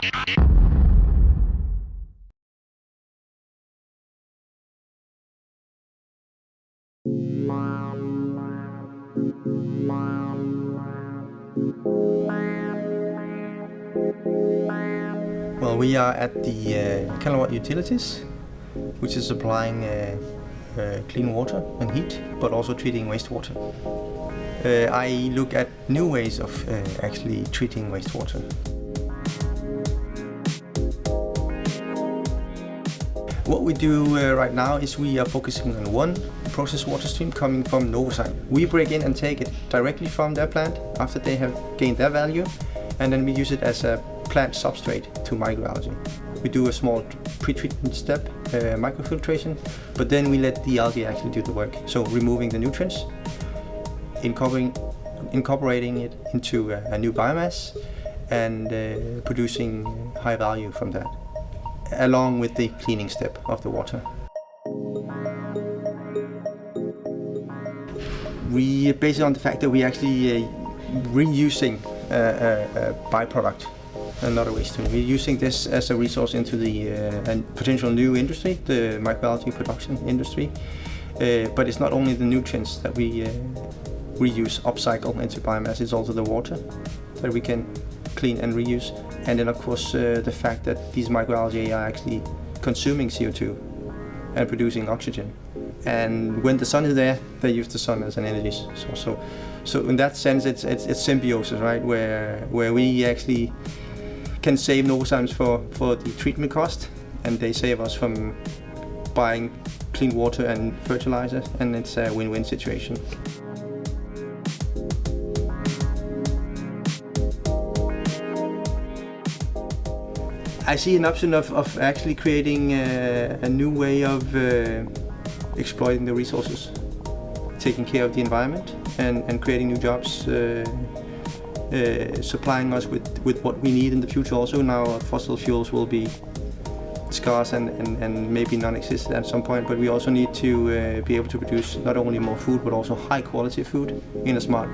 Well, we are at the Kilowatt Utilities, which is supplying clean water and heat, but also treating wastewater. I look at new ways of actually treating wastewater. What we do right now is we are focusing on one processed water stream coming from Novozymes. We break in and take it directly from their plant after they have gained their value, and then we use it as a plant substrate to microalgae. We do a small pre-treatment step, microfiltration, but then we let the algae actually do the work. So removing the nutrients, incorporating it into a new biomass, and producing high value from that, along with the cleaning step of the water. We base it on the fact that we're actually reusing a byproduct, another waste stream. We're using this as a resource into the potential new industry, the microalgae production industry. But it's not only the nutrients that we reuse, upcycle into biomass, it's also the water that we can clean and reuse. And then of course the fact that these microalgae are actually consuming CO2 and producing oxygen. And when the sun is there, they use the sun as an energy source. So in that sense, it's symbiosis, right? Where we actually can save Novozymes for the treatment cost, and they save us from buying clean water and fertilizer, and it's a win-win situation. I see an option of actually creating a new way of exploiting the resources, taking care of the environment, and creating new jobs, supplying us with what we need in the future. Also now fossil fuels will be scarce and maybe non-existent at some point, but we also need to be able to produce not only more food but also high quality food in a smart